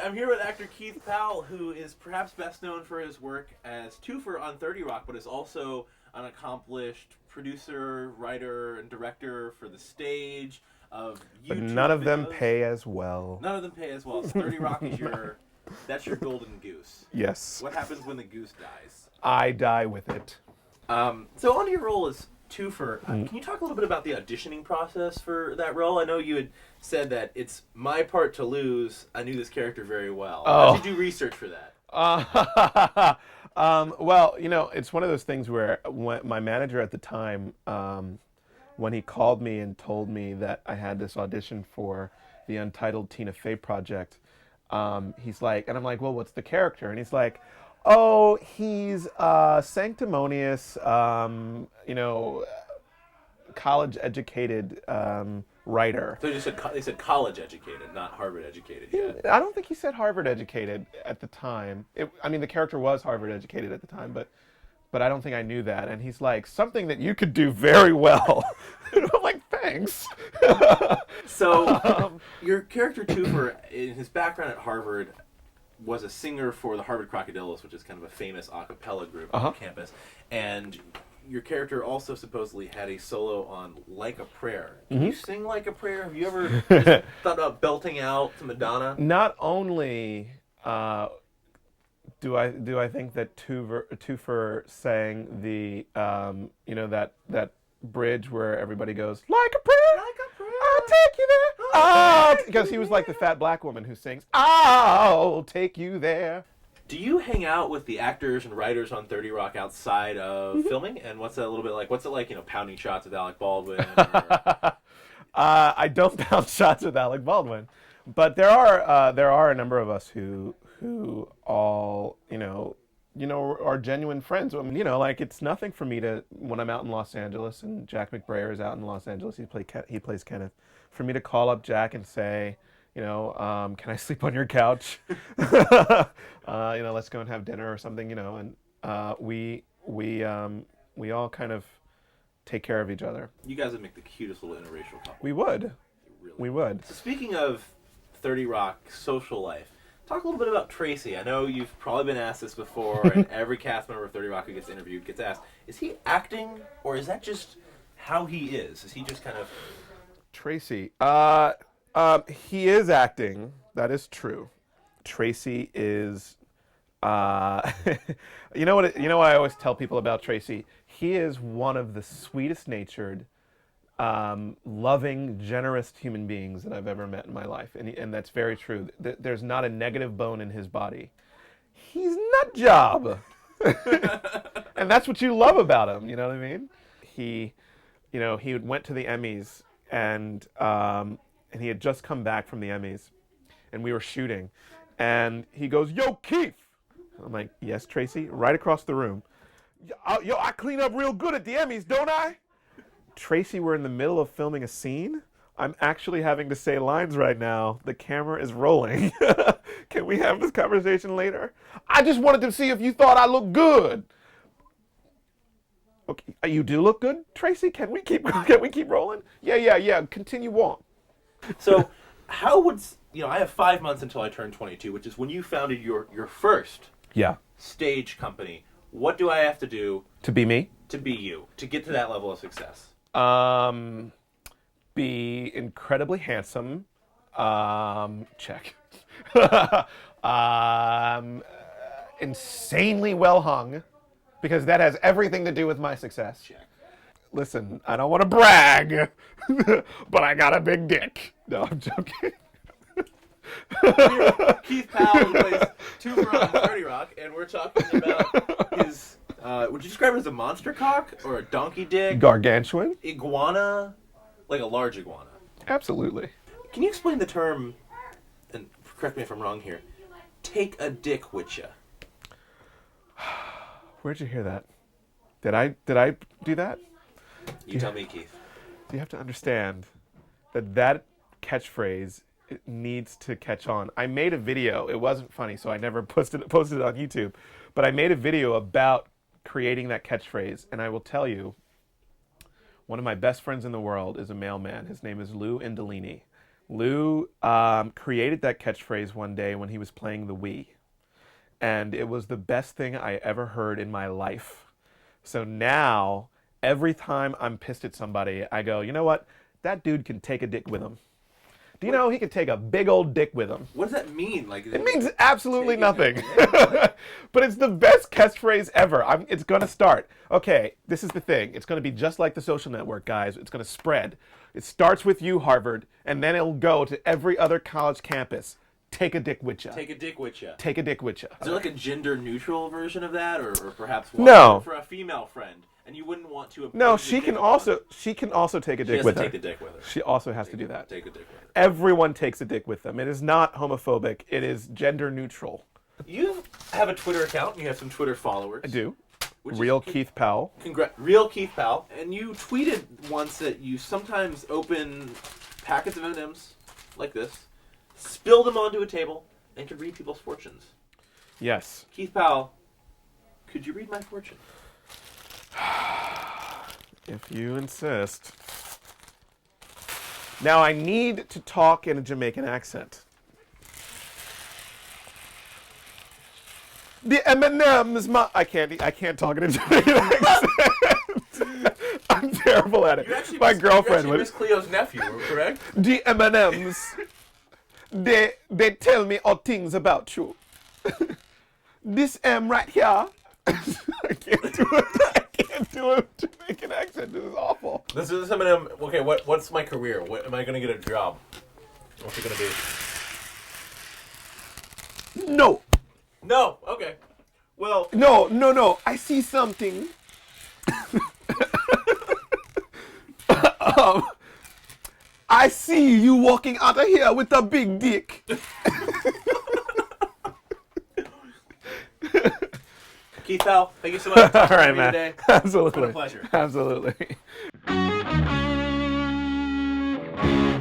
I'm here with actor Keith Powell, who is perhaps best known for his work as Twofer on 30 Rock, but is also an accomplished producer, writer, and director for the stage of YouTube But none of them videos. pay as well. None of them pay as well. So 30 Rock is that's your golden goose. Yes. What happens when the goose dies? I die with it. So on to your role as Twofer. Can you talk a little bit about the auditioning process for that role? I know you had said that it's my part to lose. I knew this character very well. How did you do research for that? Well, you know, it's one of those things where when my manager at the time, when he called me and told me that I had this audition for the Untitled Tina Fey project, he's like, and I'm like, well, what's the character? And he's like, oh, he's sanctimonious, you know, college-educated writer. So they said college educated, not Harvard educated yet. I don't think he said Harvard educated at the time. I mean, the character was Harvard educated at the time, but I don't think I knew that. And he's like, something that you could do very well. And I'm like, thanks. So your character Twofer, in his background at Harvard, was a singer for the Harvard Crocodillos, which is kind of a famous a cappella group on campus. And your character also supposedly had a solo on Like a Prayer. Can you sing Like a Prayer? Have you ever just thought about belting out to Madonna? Not only do I think that Twofer sang the you know, that bridge where everybody goes like a prayer, I'll take you there. Oh, because he was like the fat black woman who sings I'll take you there. Do you hang out with the actors and writers on 30 Rock outside of filming? And what's that a little bit like? What's it like, you know, pounding shots with Alec Baldwin? Or... I don't pound shots with Alec Baldwin, but there are a number of us who all you know are genuine friends. I mean, you know, like it's nothing for me to, when I'm out in Los Angeles and Jack McBrayer is out in Los Angeles, he plays Kenneth, for me to call up Jack and say, you know, can I sleep on your couch? You know, let's go and have dinner or something, you know, and we all kind of take care of each other. You guys would make the cutest little interracial couple. We would. Really We would. So speaking of 30 Rock social life, talk a little bit about Tracy. I know you've probably been asked this before, and every cast member of 30 Rock who gets interviewed gets asked, is he acting, or is that just how he is? Is he just kind of... Tracy, he is acting. That is true. Tracy is, you know what I always tell people about Tracy? He is one of the sweetest natured, loving, generous human beings that I've ever met in my life. And that's very true. There's not a negative bone in his body. He's nut job. And that's what you love about him. You know what I mean? He went to the Emmys and he had just come back from the Emmys, and we were shooting, and he goes, "Yo, Keith." I'm like, "Yes, Tracy." Right across the room. "Yo, I clean up real good at the Emmys, don't I?" Tracy, we're in the middle of filming a scene. I'm actually having to say lines right now. The camera is rolling. Can we have this conversation later? "I just wanted to see if you thought I looked good." "Okay, you do look good, Tracy. Can we keep rolling?" Yeah. Continue on. So how would... You know, I have 5 months until I turn 22, which is when you founded your first stage company. What do I have to do To be me? to be you, to get to that level of success? Be incredibly handsome. Check. Insanely well hung, because that has everything to do with my success. Check. Listen, I don't want to brag, but I got a big dick. No, I'm joking. Keith Powell, who plays Twofer on 30 Rock, and we're talking about his... would you describe it as a monster cock or a donkey dick? Gargantuan? Iguana? Like a large iguana. Absolutely. Can you explain the term, and correct me if I'm wrong here, take a dick with ya? Where'd you hear that? Did I do that? You tell me, Keith. You have to understand that catchphrase, it needs to catch on. I made a video. It wasn't funny, so I never posted it on YouTube. But I made a video about creating that catchphrase, and I will tell you, one of my best friends in the world is a mailman. His name is Lou Indolini. Lou created that catchphrase one day when he was playing the Wii. And it was the best thing I ever heard in my life. So now, every time I'm pissed at somebody, I go, you know what? That dude can take a dick with him. Do you know he can take a big old dick with him? What does that mean? Like, it means absolutely nothing. But it's the best catchphrase ever. It's going to start. Okay, this is the thing. It's going to be just like The Social Network, guys. It's going to spread. It starts with you, Harvard, and then it'll go to every other college campus. Take a dick with ya. Take a dick with ya. Take a dick with ya. Is there like a gender-neutral version of that, or perhaps one no. for a female friend, and you wouldn't want to? No, she can also take a dick with her. Take a dick with her. She also has to do that. Take a dick with her. Everyone takes a dick with them. It is not homophobic. It is gender-neutral. You have a Twitter account. You have some Twitter followers. I do. Real Keith Powell. Real Keith Powell. And you tweeted once that you sometimes open packets of M&Ms like this, spill them onto a table, and could read people's fortunes. Yes. Keith Powell, could you read my fortune? If you insist. Now I need to talk in a Jamaican accent. The M&M's I can't talk in a Jamaican accent. I'm terrible at it. My girlfriend would. Miss Cleo's nephew, correct? The M&M's. They tell me all things about you. This M right here. I can't do it. I can't do a Jamaican accent. This is awful. This is M&M. Okay, what's my career? What am I going to get a job? What's it going to be? No. No. Okay. Well. No. I see something. I see you walking out of here with a big dick. Keith Powell, thank you so much. All right, man. Today. Absolutely. It's been a pleasure. Absolutely.